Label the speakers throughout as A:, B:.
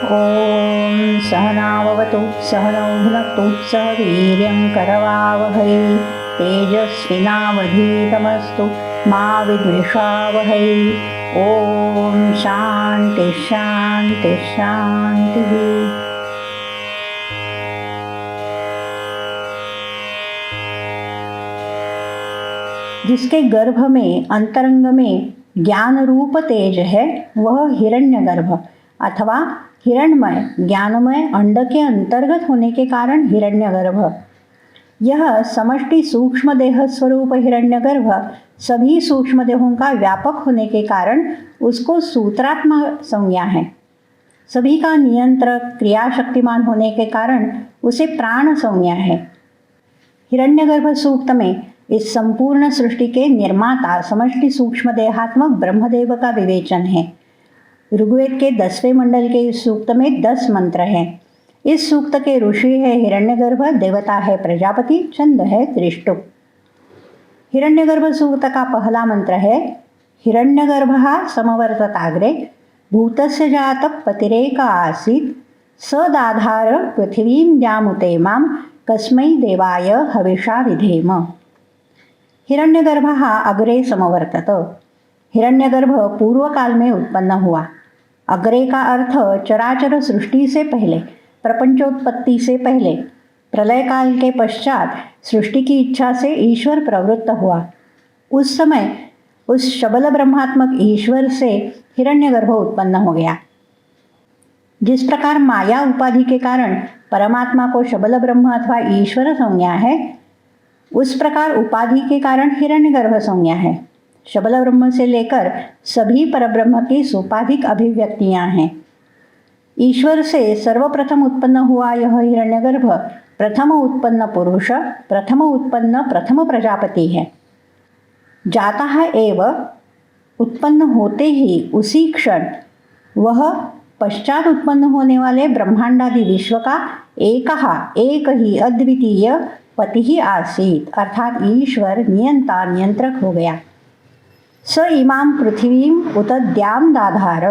A: ॐ सहनाववतु सहनौ भुनक्तु सह वीर्यं करवावहै तेजस्विनावधीतमस्तु मा विद्विषावहै। ॐ शान्ति शान्ति शान्तिः। जिसके गर्भ में अंतरंग में ज्ञान रूप तेज है वह हिरण्यगर्भ अथवा हिरणमय ज्ञानमय अंड के अंतर्गत होने के कारण हिरण्यगर्भ। यह समष्टि सूक्ष्म देह स्वरूप हिरण्यगर्भ सभी सूक्ष्म देहों का व्यापक होने के कारण उसको सूत्रात्मा संज्ञा है। सभी का नियंत्रक क्रियाशक्तिमान होने के कारण उसे प्राण संज्ञा है। हिरण्यगर्भ सूक्त में इस संपूर्ण सृष्टि के निर्माता समष्टि सूक्ष्म देहात्मक ब्रह्मदेव का विवेचन है। ऋग्वेद के 10वें मंडल के इस सूक्त में 10 मंत्र हैं। इस सूक्त के ऋषि है हिरण्यगर्भ, देवता है प्रजापति, छंद है त्रिष्टुप। हिरण्यगर्भ सूक्त का पहला मंत्र है हिरण्यगर्भः समवर्तताग्रे भूतस्य जात पतिरेक आसीत् स दाधार पृथिवीं द्यामुते मां कस्मै देवाय हविषा विधेम। हिरण्यगर्भः अग्रे समवर्तत। हिरण्यगर्भ पूर्व काल में उत्पन्न हुआ। अग्रे का अर्थ चराचर सृष्टि से पहले, प्रपंचोत्पत्ति से पहले, प्रलय काल के पश्चात सृष्टि की इच्छा से ईश्वर प्रवृत्त हुआ। उस समय उस शबल ब्रह्मात्मक ईश्वर से हिरण्यगर्भ उत्पन्न हो गया। जिस प्रकार माया उपाधि के कारण परमात्मा को शबल ब्रह्म अथवा ईश्वर संज्ञा है, उस प्रकार उपाधि के कारण हिरण्यगर्भ संज्ञा है। शबल ब्रह्म से लेकर सभी परब्रह्म की सोपाधिक अभिव्यक्तियां हैं। ईश्वर से सर्वप्रथम उत्पन्न हुआ यह हिरण्यगर्भ प्रथम उत्पन्न पुरुष, प्रथम उत्पन्न प्रथम प्रजापति है। जाता है एवं उत्पन्न होते ही उसी क्षण वह पश्चात उत्पन्न होने वाले ब्रह्मांडादि विश्व का एक ही अद्वितीय पति ही आसीत अर्थात ईश्वर नियंता नियंत्रक हो गया। स इमाम पृथ्वीं उत द्याम दाधार।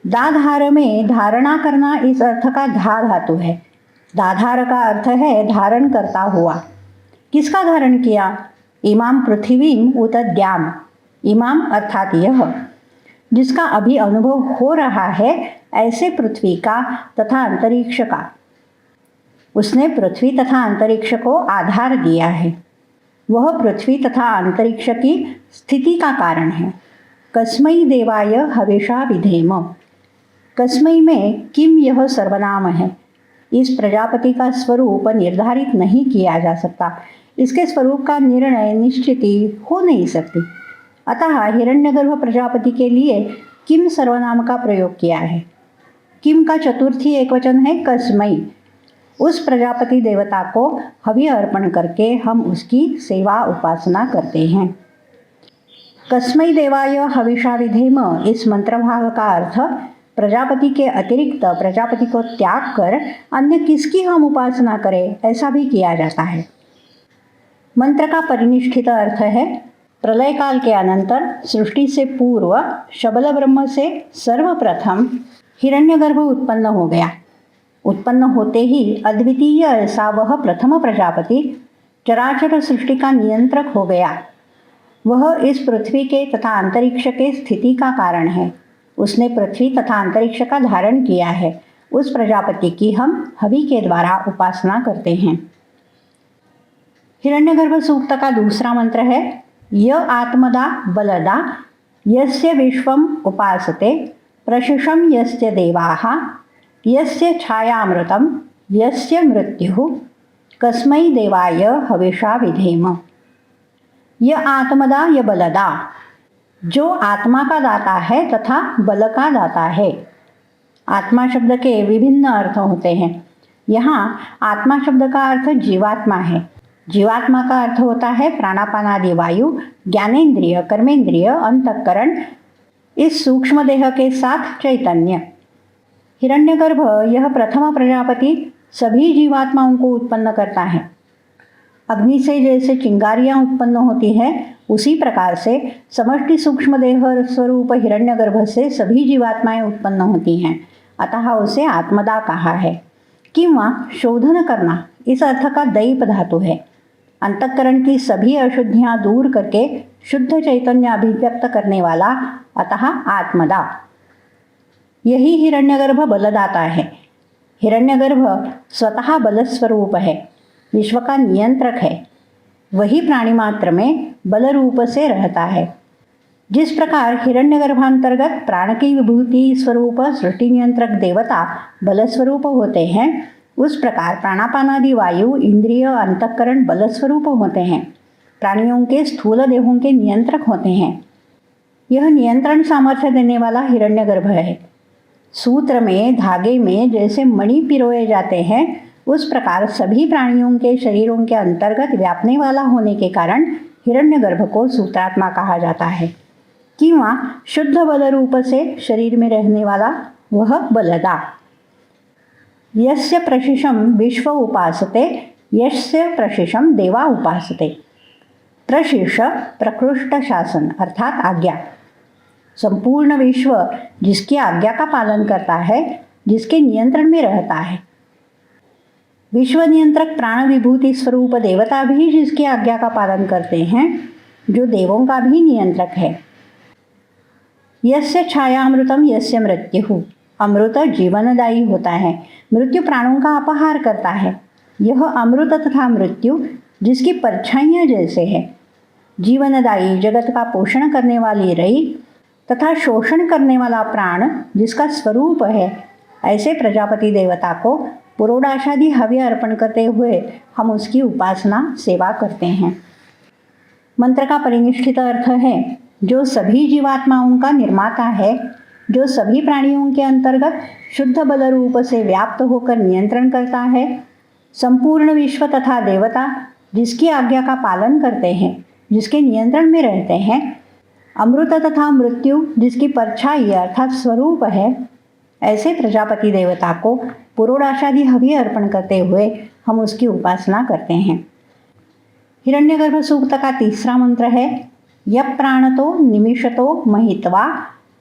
A: दाधार में धारणा करना इस अर्थ का धा धातु है। दाधार का अर्थ है धारण करता हुआ। किसका धारण किया? इमाम पृथ्वीं उत द्याम। इमाम अर्थात यह जिसका अभी अनुभव हो रहा है ऐसे पृथ्वी का तथा अंतरिक्ष का। उसने पृथ्वी तथा अंतरिक्ष को आधार दिया है। वह पृथ्वी तथा अंतरिक्ष की स्थिति का कारण है। कस्मै देवाय हविषा विधेम। कस्मै में किम यह सर्वनाम है। इस प्रजापति का स्वरूप निर्धारित नहीं किया जा सकता। इसके स्वरूप का निर्णय निश्चित हो नहीं सकती। अतः हिरण्यगर्भ प्रजापति के लिए किम सर्वनाम का प्रयोग किया है। किम का चतुर्थी एकवचन है कस्मै। उस प्रजापति देवता को हवि अर्पण करके हम उसकी सेवा उपासना करते हैं। कस्मै देवाय हविषा विधेम इस मंत्रभाग का अर्थ प्रजापति के अतिरिक्त प्रजापति को त्याग कर अन्य किसकी हम उपासना करें ऐसा भी किया जाता है। मंत्र का परिनिष्ठित अर्थ है प्रलय काल के अनंतर सृष्टि से पूर्व शबल ब्रह्म से सर्वप्रथम हिरण्यगर्भ उत्पन्न हो गया। उत्पन्न होते ही अद्वितीय ऐसा वह प्रथम प्रजापति चराचर सृष्टि का नियंत्रक हो गया। वह इस पृथ्वी के तथा अंतरिक्ष के स्थिति का कारण है। उसने पृथ्वी तथा अंतरिक्ष का धारण किया है। उस प्रजापति की हम हवि के द्वारा उपासना करते हैं। हिरण्यगर्भ सूक्त का दूसरा मंत्र है य आत्मदा बलदा यस्य विश्वम उपासते प्रशिषम यस्य देवाः यस्य छायामृतम यस्य मृत्युः कस्मै देवाय हविषा विधेम। य आत्मदा य बलदा, जो आत्मा का दाता है तथा बल का दाता है। आत्मा शब्द के विभिन्न अर्थ होते हैं। यहाँ आत्मा शब्द का अर्थ जीवात्मा है। जीवात्मा का अर्थ होता है प्राणापानादि वायु, ज्ञानेन्द्रिय, कर्मेंद्रिय, अंतःकरण, इस सूक्ष्म देह के साथ चैतन्य। हिरण्यगर्भ यह प्रथम प्रजापति सभी जीवात्माओं को उत्पन्न करता है। अग्नि से जैसे चिंगारियां उत्पन्न होती हैं उसी प्रकार से समष्टि सूक्ष्म देह स्वरूप हिरण्यगर्भ से सभी जीवात्माएं उत्पन्न होती हैं। अतः उसे आत्मदा कहा है। किंवा शोधन करना इस अर्थ का दईप धातु है। अंतःकरण की सभी अशुद्धियां दूर करके शुद्ध चैतन्य अभिव्यक्त करने वाला, अतः आत्मदा। यही हिरण्यगर्भ बलदाता है। हिरण्यगर्भ स्वतः बलस्वरूप है, विश्व का नियंत्रक है। वही प्राणी मात्र में बल रूप से रहता है। जिस प्रकार हिरण्यगर्भांतर्गत प्राण की विभूति स्वरूप सृष्टि नियंत्रक देवता बलस्वरूप होते हैं, उस प्रकार प्राणापानादि वायु इंद्रिय अंतःकरण बलस्वरूप होते हैं, प्राणियों के स्थूल देहों के नियंत्रक होते हैं। यह नियंत्रण सामर्थ्य देने वाला हिरण्यगर्भ है। सूत्र में, धागे में जैसे मणि पिरोए जाते हैं, उस प्रकार सभी प्राणियों के शरीरों के अंतर्गत व्यापने वाला होने के कारण हिरण्यगर्भ को सूत्रात्मा कहा जाता है। किंवा शुद्ध बल रूप से शरीर में रहने वाला वह बलदा। यस्य प्रशिशम विश्व उपासते यस्य प्रशिशम देवा उपासते। प्रशिश प्रकृष्ट शासन अर्थात आज्ञा। संपूर्ण विश्व जिसकी आज्ञा का पालन करता है, जिसके नियंत्रण में रहता है। विश्व नियंत्रक प्राण विभूति स्वरूप देवता भी जिसकी आज्ञा का पालन करते हैं, जो देवों का भी नियंत्रक है। यस्य छायामृतम यस्य मृत्यु। अमृत जीवनदायी होता है, मृत्यु प्राणों का अपहार करता है। यह अमृत तथा मृत्यु जिसकी परछाइयाँ जैसे है। जीवनदायी जगत का पोषण करने वाली रई तथा शोषण करने वाला प्राण जिसका स्वरूप है, ऐसे प्रजापति देवता को पुरोडाशादि हव्य अर्पण करते हुए हम उसकी उपासना सेवा करते हैं। मंत्र का परिनिष्ठित अर्थ है, जो सभी जीवात्माओं का निर्माता है, जो सभी प्राणियों के अंतर्गत शुद्ध बल रूप से व्याप्त होकर नियंत्रण करता है। संपूर्ण विश्व तथा देवता जिसकी आज्ञा का पालन करते हैं, जिसके नियंत्रण में रहते हैं। अमृत तथा मृत्यु जिसकी परछाई अर्थात स्वरूप है, ऐसे प्रजापति देवता को पुरोडाशादि हव्य अर्पण करते हुए हम उसकी उपासना करते हैं। हिरण्यगर्भ सूक्त का तीसरा मंत्र है, यः प्राणतो निमिषतो महित्वा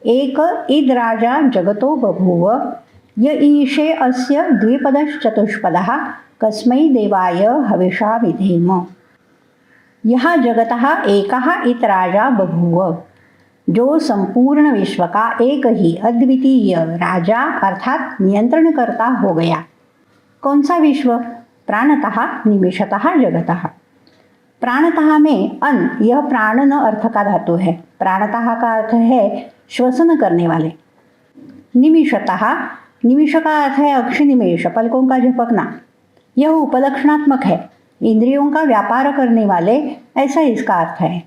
A: एक इद राजा जगतो बभूव य ईशे अस्य द्विपदश्चतुष्पदः कस्मै देवाय हविषा विधेम। यह जगतः एकः इत राजा बभूव। जो संपूर्ण विश्व का एक ही अद्वितीय राजा अर्थात नियंत्रण करता हो गया। कौन सा विश्व? प्राणतः निमिषतः जगतः। प्राणतः में अन, यह प्राण न अर्थ का धातु है। प्राणतः का अर्थ है श्वसन करने वाले। निमिषतः, निमिष का अर्थ है अक्षि निमेष, पलकों का झपकना। यह उपलक्षणात्मक है, इंद्रियों का व्यापार करने वाले, ऐसा इसका अर्थ है।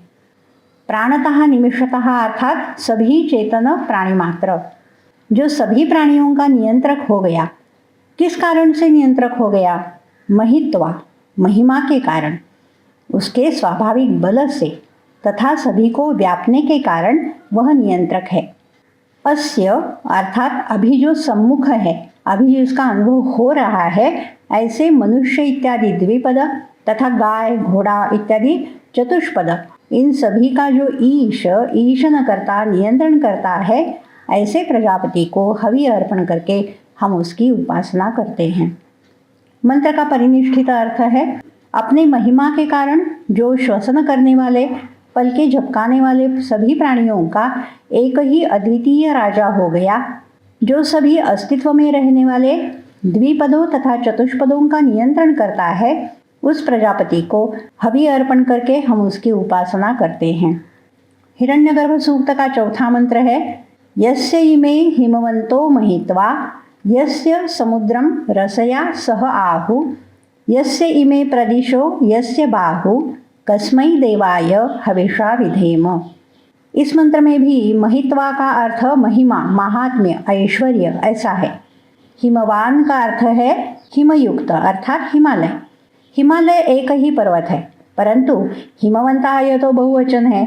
A: प्राणतः निमिषतः अर्थात सभी चेतन प्राणी मात्र, जो सभी प्राणियों का नियंत्रक हो गया। किस कारण से नियंत्रक हो गया? महित्वा, महिमा के कारण, उसके स्वाभाविक बल से तथा सभी को व्यापने के कारण वह नियंत्रक है। अस्य अर्थात अभी जो सम्मुख है, अभी जिसका अनुभव हो रहा है, ऐसे मनुष्य इत्यादि द्विपद तथा गाय घोड़ा इत्यादि चतुष्पद, इन सभी का जो ईशन करता, नियंत्रण करता है, ऐसे प्रजापति को हवि अर्पण करके हम उसकी उपासना करते हैं। मंत्र का परिनिष्ठित अर्थ है, अपने महिमा के कारण जो श्वसन करने वाले, पलके झपकाने वाले सभी प्राणियों का एक ही अद्वितीय राजा हो गया, जो सभी अस्तित्व में रहने वाले द्विपदों तथा चतुष्पदों का नियंत्रण करता है, उस प्रजापति को हवि अर्पण करके हम उसकी उपासना करते हैं। हिरण्यगर्भ सूक्त का चौथा मंत्र है, यस्य इमे हिमवंतो महित्वा यस्य समुद्रम रसया सह आहु यस्य इमे प्रदिशो यस्य बाहु कस्मै देवाय हविषा विधेम। इस मंत्र में भी महित्वा का अर्थ महिमा, महात्म्य, ऐश्वर्य ऐसा है। हिमवान का अर्थ है हिमयुक्त अर्थात हिमालय। हिमालय एक ही पर्वत है, परंतु हिमवंता यह तो बहुवचन है,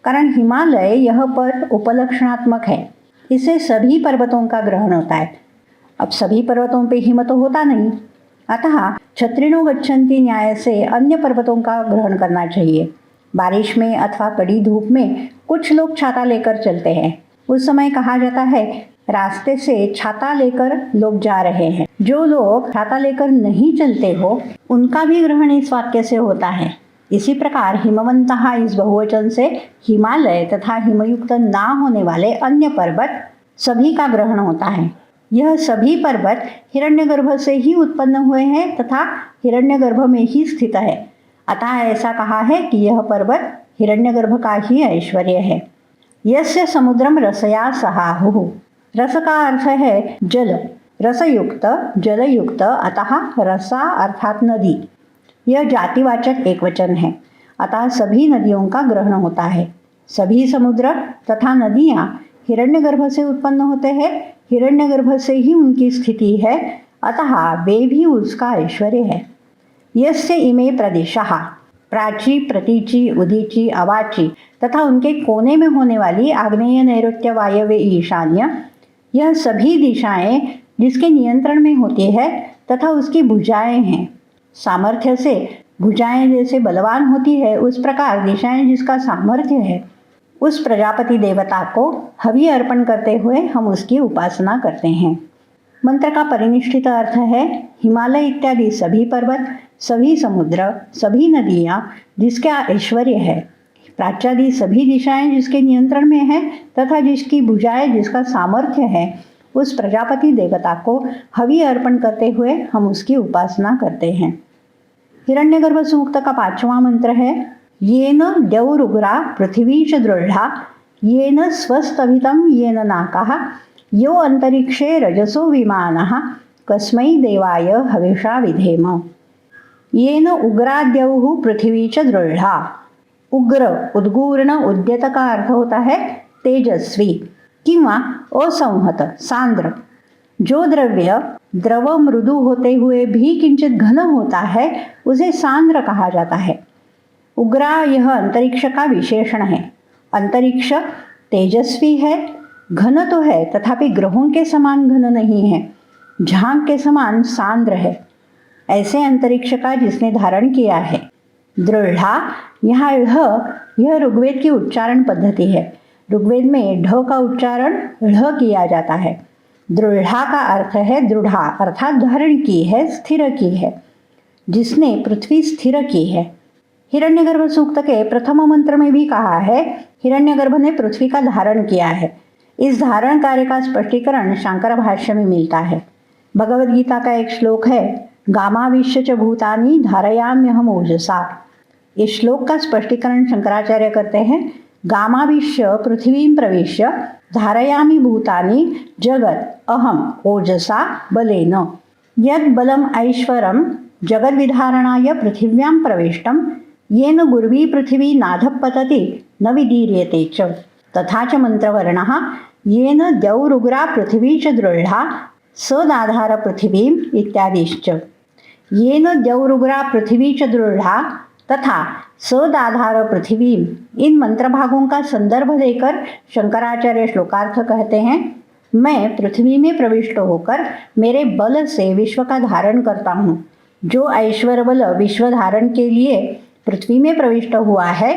A: कारण हिमालय यह पद उपलक्षणात्मक है। इससे सभी पर्वतों का ग्रहण होता है। अब सभी पर्वतों पे हिम तो होता नहीं, अतः छत्रिणो गच्छन्ति न्याय से अन्य पर्वतों का ग्रहण करना चाहिए। बारिश में अथवा कड़ी धूप में कुछ लोग छाता लेकर चलते हैं। उस समय कहा जाता है रास्ते से छाता लेकर लोग जा रहे हैं। जो लोग छाता लेकर नहीं चलते हो उनका भी ग्रहण इस वाक्य से होता है। इसी प्रकार हिमवंतः इस बहुवचन से हिमालय तथा हिमयुक्त ना होने वाले अन्य पर्वत सभी का ग्रहण होता है। यह सभी पर्वत हिरण्यगर्भ से ही उत्पन्न हुए हैं तथा हिरण्यगर्भ में ही स्थित है। अतः ऐसा कहा है कि यह पर्वत हिरण्यगर्भ का ही ऐश्वर्य है। यस्य समुद्रम रसया सहाहुः। रस का अर्थ है जल, रसयुक्त, जलयुक्त, अतः रसा अर्थात नदी। यह जातिवाचक एकवचन है, अतः सभी नदियों का ग्रहण होता है। सभी समुद्र तथा नदियाँ हिरण्यगर्भ से उत्पन्न होते हैं, हिरण्यगर्भ से ही उनकी स्थिति है, अतः वे भी उसका ऐश्वर्य है। यस्य इमे प्रदेशः, प्राची, प्रतीची, उदीची, अवाची तथा उनके कोने में होने वाली आग्नेय, नैऋत्य, वायव्य, ईशान्य, यह सभी दिशाएं जिसके नियंत्रण में होती है तथा उसकी भुजाएं हैं। सामर्थ्य से भुजाएं जैसे बलवान होती है उस प्रकार दिशाएं जिसका सामर्थ्य है, उस प्रजापति देवता को हवि अर्पण करते हुए हम उसकी उपासना करते हैं। मंत्र का परिनिष्ठित अर्थ है हिमालय इत्यादि सभी पर्वत, सभी समुद्र, सभी नदियाँ जिसका ऐश्वर्य है, प्राच्यादि सभी दिशाएं जिसके नियंत्रण में है तथा जिसकी भुजाएं जिसका सामर्थ्य है, उस प्रजापति देवता को हवि अर्पण करते हुए हम उसकी उपासना करते हैं। हिरण्यगर्भ सूक्त का 5वां मंत्र है येन द्यौरुग्रा पृथ्वी च दृढ़ा येन स्वस्तभितं येन नाकः यो अंतरिक्षे रजसो विमानः कस्मै देवाय हविषा विधेम। येन उग्राद्यौः पृथ्वी च दृढ़ा। उग्र, उद्गूर्ण, उद्यत का अर्थ होता है तेजस्वी किंवा असंहत, सांद्र। जो द्रव्य द्रव मृदु होते हुए भी किंचित घन होता है उसे सांद्र कहा जाता है। उग्रा यह अंतरिक्ष का विशेषण है। अंतरिक्ष तेजस्वी है, घन तो है तथापि ग्रहों के समान घन नहीं है, झांग के समान सांद्र है। ऐसे अंतरिक्ष का जिसने धारण किया है। दृढ़ा, यहाँ यह ऋग्वेद की उच्चारण पद्धति है। ऋग्वेद में ढ का उच्चारण ढ़ किया जाता है। दृढ़ा का अर्थ है दृढ़ा अर्थात धारण की है, स्थिर की है, जिसने पृथ्वी स्थिर की है। हिरण्यगर्भ सूक्त के प्रथम मंत्र में भी कहा है हिरण्यगर्भ ने पृथ्वी का धारण किया है। इस धारण कार्य का स्पष्टीकरण शंकर भाष्य में मिलता है। भगवद गीता का एक श्लोक है गामाविश्य च भूतानि धारयाम्यहम ओजसा। इस श्लोक का स्पष्टीकरण शंकराचार्य करते हैं गामाविश्य पृथ्वीं प्रविश्य धारयामि भूतानि जगत अहम ओजसा बलेन। यद बलम ऐश्वरम जगद विधारणाय पृथिव्यां प्रविष्टम येन गुर्वी पृथ्वी नाधपतति न विदीर्यते च। तथा च मंत्रवर्णः येन द्यौरुग्रा पृथ्वी च दृढ़ा सदाधार पृथिवीम इत्यादिश्च। येन द्यौरुग्रा पृथ्वी च दृढ़ा तथा सदाधार पृथ्वीम, इन मंत्र भागों का संदर्भ देकर शंकराचार्य श्लोकार्थ कहते हैं मैं पृथ्वी में प्रविष्ट होकर मेरे बल से विश्व का धारण करता हूँ। जो ऐश्वर्य बल विश्व धारण के लिए पृथ्वी में प्रविष्ट हुआ है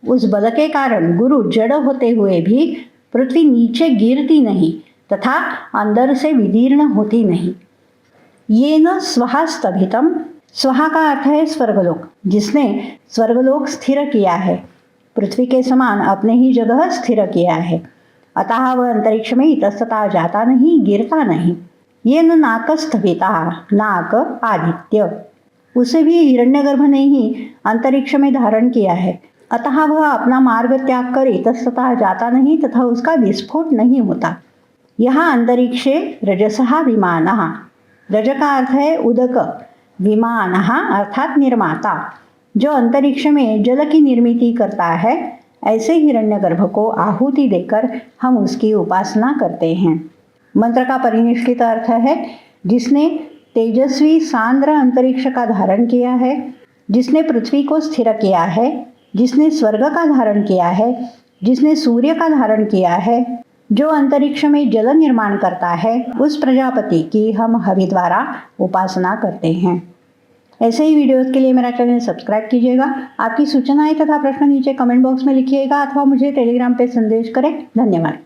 A: उस बल के कारण गुरु जड़ होते हुए भी पृथ्वी नीचे गिरती नहीं तथा अंदर से विदीर्ण होती नहीं। येन स्वः स्थभितम, स्वहा का अर्थ है स्वर्गलोक, जिसने स्वर्गलोक स्थिर किया है, पृथ्वी के समान अपने ही जगह स्थिर किया है, अतः वह अंतरिक्ष में इतस्ततः जाता नहीं, गिरता नहीं। येन नाकस्थभिता, नाक आदित्य, उसे भी हिरण्यगर्भ ने ही अंतरिक्ष में धारण किया है, अतः वह अपना मार्ग त्याग कर इतस्ततः जाता नहीं तथा उसका विस्फोट नहीं होता। यहाँ अंतरिक्षे रजसः विमानः, रज का अर्थ है उदक, विमानः अर्थात निर्माता, जो अंतरिक्ष में जल की निर्मिति करता है, ऐसे हिरण्यगर्भ को आहुति देकर हम उसकी उपासना करते हैं। मंत्र का परिनिष्ठित अर्थ है जिसने तेजस्वी सांद्र अंतरिक्ष का धारण किया है, जिसने पृथ्वी को स्थिर किया है, जिसने स्वर्ग का धारण किया है, जिसने सूर्य का धारण किया है, जो अंतरिक्ष में जल निर्माण करता है, उस प्रजापति की हम हवि द्वारा उपासना करते हैं। ऐसे ही वीडियोस के लिए मेरा चैनल सब्सक्राइब कीजिएगा। आपकी सूचनाएं तथा प्रश्न नीचे कमेंट बॉक्स में लिखिएगा अथवा मुझे टेलीग्राम पे संदेश करें। धन्यवाद।